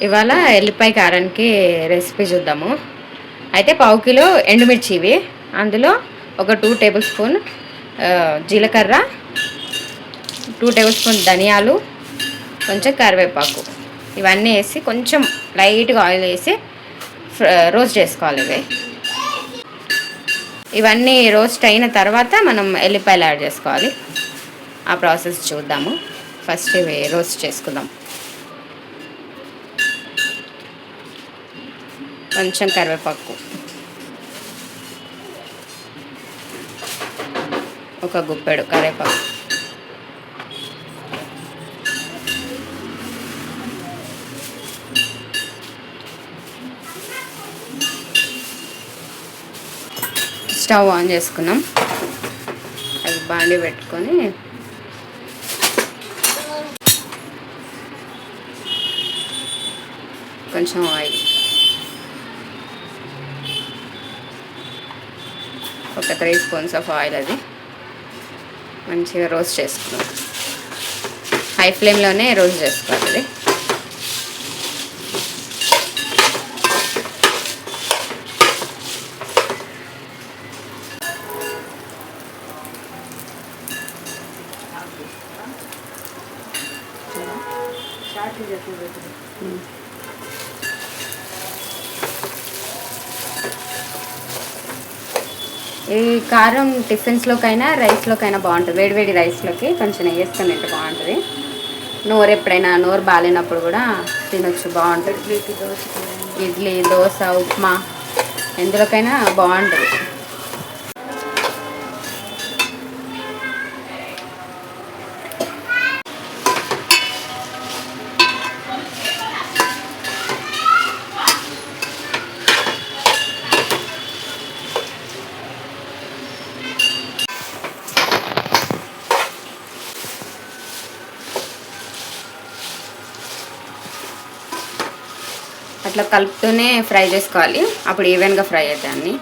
ఇవాళ ఎల్లిపాయ కారానికి రెసిపీ చూద్దాము. అయితే 1/2 కిలో ఎండుమిర్చి ఇవి, అందులో ఒక 2 టేబుల్ స్పూన్ జీలకర్ర, 2 టేబుల్ స్పూన్ ధనియాలు, కొంచెం కరివేపాకు, ఇవన్నీ వేసి కొంచెం లైట్గా ఆయిల్ వేసి రోస్ట్ చేసుకోవాలి. ఇవన్నీ రోస్ట్ అయిన తర్వాత మనం ఎల్లిపాయలు యాడ్ చేసుకోవాలి. ఆ ప్రాసెస్ చూద్దాము. ఫస్ట్ ఇవి రోస్ట్ చేసుకుందాం. కొంచెం కరివేపాకు, ఒక గుప్పెడు కరివేపాకు, స్టవ్ ఆన్ చేసుకున్నాం. అది బాండి పెట్టుకొని కొంచెం ఆయిల్, ఒక 3 స్పూన్స్ ఆఫ్ ఆయిల్, అది మంచిగా రోస్ట్ చేసుకున్నాం. హై ఫ్లేమ్లోనే రోస్ట్ చేసుకోవాలి. ఈ కారం టిఫిన్స్లోకైనా రైస్లోకైనా బాగుంటుంది. వేడివేడి రైస్లోకి కొంచెం నెయ్యి వేసుకొని తింటే బాగుంటుంది. నోరు ఎప్పుడైనా నోరు బాగాలేనప్పుడు కూడా తినొచ్చు, బాగుంటుంది. ఇడ్లీ, దోశ, ఉప్మా ఎందులోకైనా బాగుంటుంది. అట్లా కలుపుతూనే ఫ్రై చేసుకోవాలి, అప్పుడు ఈవెన్గా ఫ్రై అవుతాయి అన్నీ.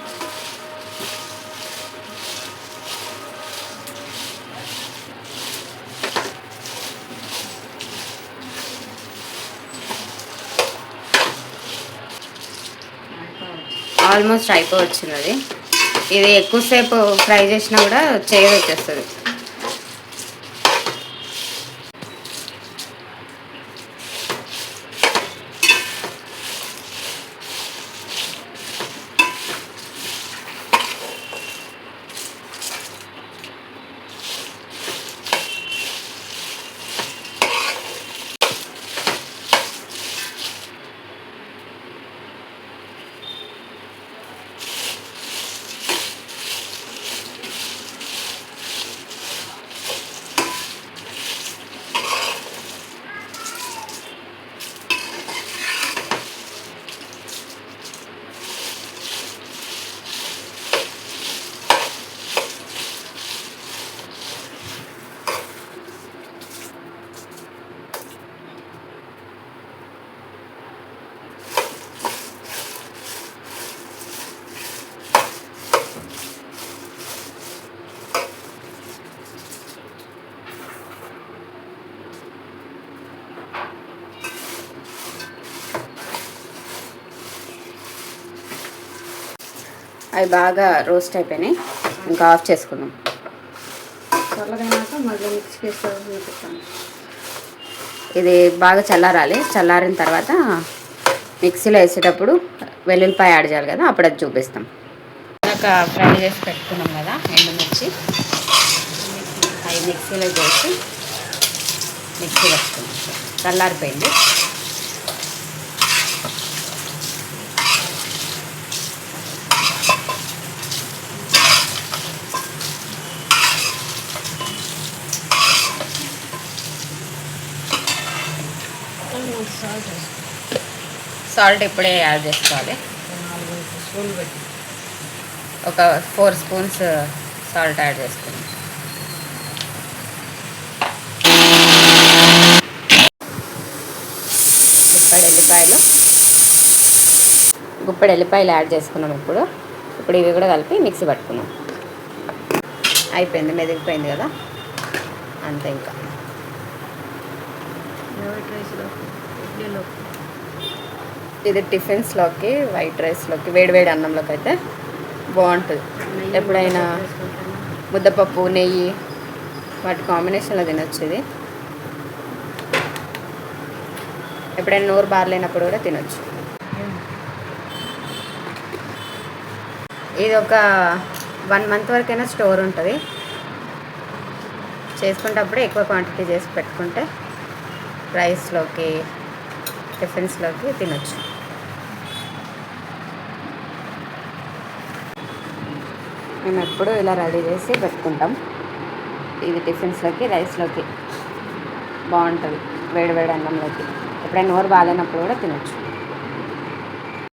ఆల్మోస్ట్ అయిపోవచ్చింది అది. ఇది ఎక్కువసేపు ఫ్రై చేసినా కూడా చేదు వచ్చేస్తుంది. అవి బాగా రోస్ట్ అయిపోయినాయి, ఇంకా ఆఫ్ చేసుకుందాం. చల్లగైనాక మళ్ళీ మిక్స్ చేస్తాను. ఇది బాగా చల్లారాలి. చల్లారిన తర్వాత మిక్సీలో వేసేటప్పుడు వెల్లుల్లిపాయ యాడ్ చేయాలి కదా, అప్పుడు అది చూపిస్తాం. ఇందాక ఫ్రై చేసి పెట్టుకున్నాం కదా ఎండుమిర్చి, అవి మిక్సీలో చేసి మిక్సీ వేసుకున్నాం. చల్లారిపోయింది. సాల్ట్ ఇప్పుడే యాడ్ చేసుకోవాలి. ఒక 4 స్పూన్స్ సాల్ట్ యాడ్ చేసుకున్నాం. గుప్పెడు ఎల్లిపాయలు యాడ్ చేసుకున్నాం. ఇప్పుడు ఇవి కూడా కలిపి మిక్సీ పట్టుకున్నాం. అయిపోయింది, మెదిగిపోయింది కదా, అంతే. ఇంకా ఇది టిఫిన్స్లోకి వైట్ రైస్లోకి వేడివేడి అన్నంలోకి అయితే బాగుంటుంది. ఎప్పుడైనా ముద్దపప్పు నెయ్యి వాటి కాంబినేషన్లో తినొచ్చు. ఇది ఎప్పుడైనా నోరు బారలేనప్పుడు కూడా తినొచ్చు. ఇది ఒక 1 మంత్ వరకైనా స్టోర్ ఉంటుంది. చేసుకునేటప్పుడే ఎక్కువ క్వాంటిటీ చేసి పెట్టుకుంటే రైస్లోకి టిఫిన్స్లోకి తినొచ్చు. మేము ఎప్పుడు ఇలా రెడీ చేసి పెట్టుకుంటాం. ఇది టిఫిన్స్లోకి రైస్లోకి బాగుంటుంది, వేడి వేడి అన్నంలోకి. ఎప్పుడైనా నోరు బాగాలేనప్పుడు కూడా తినొచ్చు.